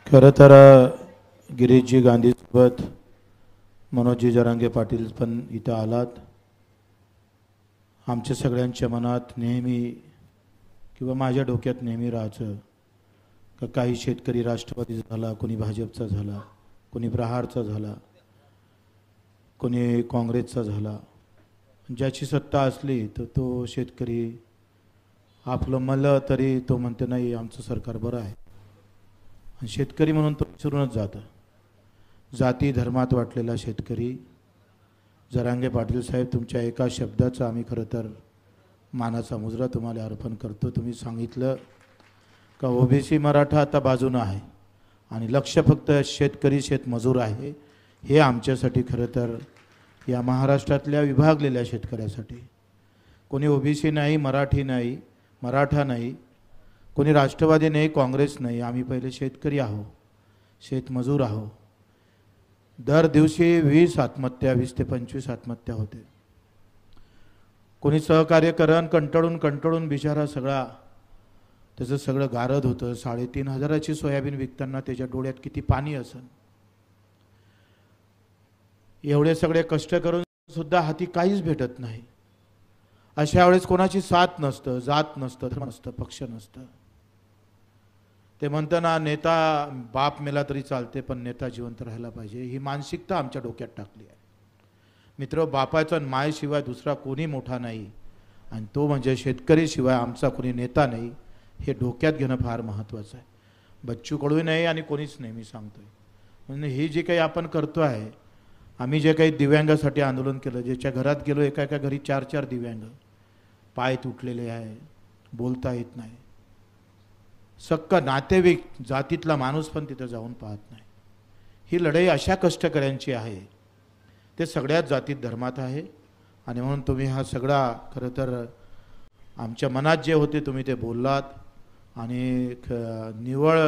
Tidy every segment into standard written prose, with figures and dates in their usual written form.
खरं तर गिरीशजी गांधीसोबत मनोजी जरांगे पाटील पण इथं आलात. आमच्या सगळ्यांच्या मनात नेहमी किंवा माझ्या डोक्यात नेहमी राहायचं का काही शेतकरी राष्ट्रवादीचा झाला, कोणी भाजपचा झाला, कोणी प्रहारचा झाला, कोणी काँग्रेसचा झाला. ज्याची सत्ता असली तर तो शेतकरी आपलं म्हणलं तरी तो म्हणते नाही आमचं सरकार बरं आहे. आणि शेतकरी म्हणून तो विसरूनच जातं. जाती धर्मात वाटलेला शेतकरी. जरांगे पाटील साहेब, तुमच्या एका शब्दाचा आम्ही खरं तर मानाचा मुजरा तुम्हाला अर्पण करतो. तुम्ही सांगितलं का ओबीसी मराठा आता बाजूनं आहे आणि लक्ष फक्त शेतकरी शेतमजूर आहे. हे आमच्यासाठी खरं तर या महाराष्ट्रातल्या विभागलेल्या शेतकऱ्यासाठी कोणी ओबीसी नाही, मराठी नाही, मराठा नाही, कोणी राष्ट्रवादी नाही, काँग्रेस नाही, आम्ही पहिले शेतकरी आहो, शेतमजूर आहो. दर दिवशी 20 आत्महत्या, 20 ते 25 आत्महत्या होते. कोणी सहकार्य करण कंटाळून बिचारा सगळा त्याचं सगळं गारद होतं. 3,500ची सोयाबीन विकताना त्याच्या डोळ्यात किती पाणी असेल. एवढे सगळे कष्ट करून सुद्धा हाती काहीच भेटत नाही. अशा वेळेस कोणाची साथ नसतं, जात नसतं, धर्म नसतं, पक्ष नसतं. ते म्हणताना नेता बाप मेला तरी चालते पण नेता जिवंत राहायला पाहिजे, ही मानसिकता आमच्या डोक्यात टाकली आहे. मित्र, बापाचा मायशिवाय दुसरा कोणी मोठा नाही आणि तो म्हणजे शेतकरीशिवाय आमचा कोणी नेता नाही, हे डोक्यात घेणं फार महत्त्वाचं आहे. बच्चू कडू नाही आणि कोणीच नाही, मी सांगतोय. म्हणजे ही जी काही आपण करतो आहे, आम्ही जे काही दिव्यांगासाठी आंदोलन केलं, ज्याच्या घरात गेलो एका एका घरी 4-4 दिव्यांग, पाय तुटलेले आहे, बोलता येत नाही, सक्का नातेवाईक जातीतला माणूस पण तिथं जाऊन पाहत नाही. ही लढाई अशा कष्टकऱ्यांची आहे, ते सगळ्यात जातीत धर्मात आहे. आणि म्हणून तुम्ही हा सगळा खरं तर आमच्या मनात जे होते तुम्ही ते बोललात. आणि निवळ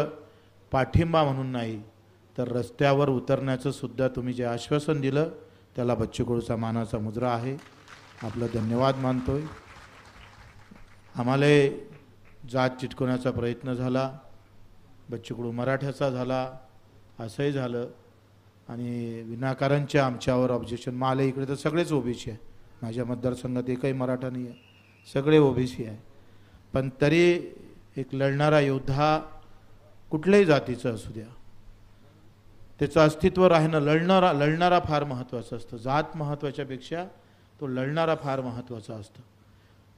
पाठिंबा म्हणून नाही तर रस्त्यावर उतरण्याचं सुद्धा तुम्ही जे आश्वासन दिलं त्याला बच्चू कडूचा मानाचा मुजरा आहे. आपलं धन्यवाद मानतोय. आम्हाला जात चिटकवण्याचा प्रयत्न झाला, बच्चू कडू मराठ्याचा झाला, असंही झालं. आणि विनाकारणच्या आमच्यावर ऑब्जेक्शन. मला इकडे तर सगळेच ओबीसी आहे, माझ्या मतदारसंघात एकही मराठा नाही आहे, सगळे ओबीसी आहे. पण तरी एक लढणारा योद्धा कुठल्याही जातीचं असू द्या, त्याचं अस्तित्व राहणं, लढणारा फार महत्त्वाचं असतं. जात महत्त्वाच्यापेक्षा तो लढणारा फार महत्त्वाचा असतं.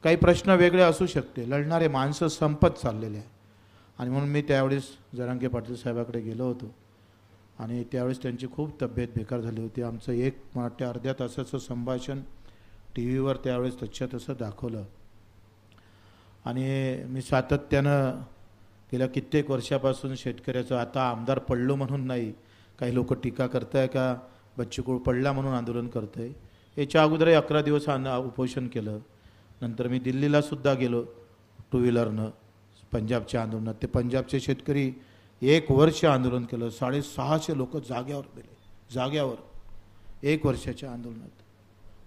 काही प्रश्न वेगळे असू शकते, लढणारे माणसं संपत चाललेले आहे. आणि म्हणून मी त्यावेळेस जरांगे पाटील साहेबाकडे गेलो होतो आणि त्यावेळेस त्यांची खूप तब्येत बेकार झाली होती. आमचं 1 ते अर्ध्या तासाचं संभाषण टी व्हीवर त्यावेळेस तसं दाखवलं. आणि मी सातत्यानं गेल्या कित्येक वर्षापासून शेतकऱ्याचं, आता आमदार पडलो म्हणून नाही, काही लोक टीका करताय का बच्चू कडू पडला म्हणून आंदोलन करतंय. याच्या अगोदरही 11 दिवस उपोषण केलं. नंतर मी दिल्लीला सुद्धा गेलो 2 व्हीलरनं पंजाबच्या आंदोलनात. ते पंजाबचे शेतकरी 1 वर्ष आंदोलन केलं, 650 लोक जाग्यावर गेले, जाग्यावर 1 वर्षाच्या आंदोलनात.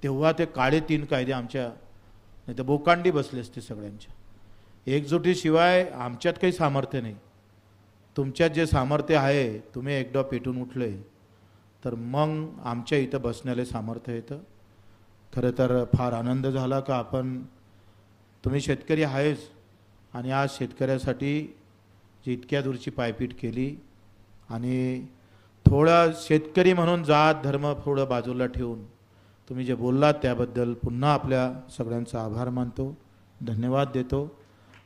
तेव्हा ते काळे 3 कायदे आमच्या, नाही तर बोकांडी बसले असते सगळ्यांच्या. एकजुटीशिवाय आमच्यात काही सामर्थ्य नाही. तुमच्यात जे सामर्थ्य आहे, तुम्ही एकदा पेटून उठले तर मग आमच्या इथं बसण्याला सामर्थ्य येतं. खरं तर फार आनंद झाला का तुम्ही शेतकरी आहेच आणि आज शेतकऱ्यासाठी जी इतक्या दूरची पायपीट केली. आणि थोडा शेतकरी म्हणून जात धर्म थोडं बाजूला ठेवून तुम्ही जे बोललात त्याबद्दल पुन्हा आपल्या सगळ्यांचा आभार मानतो, धन्यवाद देतो.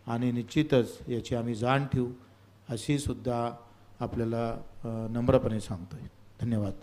आणि निश्चितच याची आम्ही जाण ठेवू अशी सुद्धा आपल्याला नम्रपणे सांगतोय. धन्यवाद.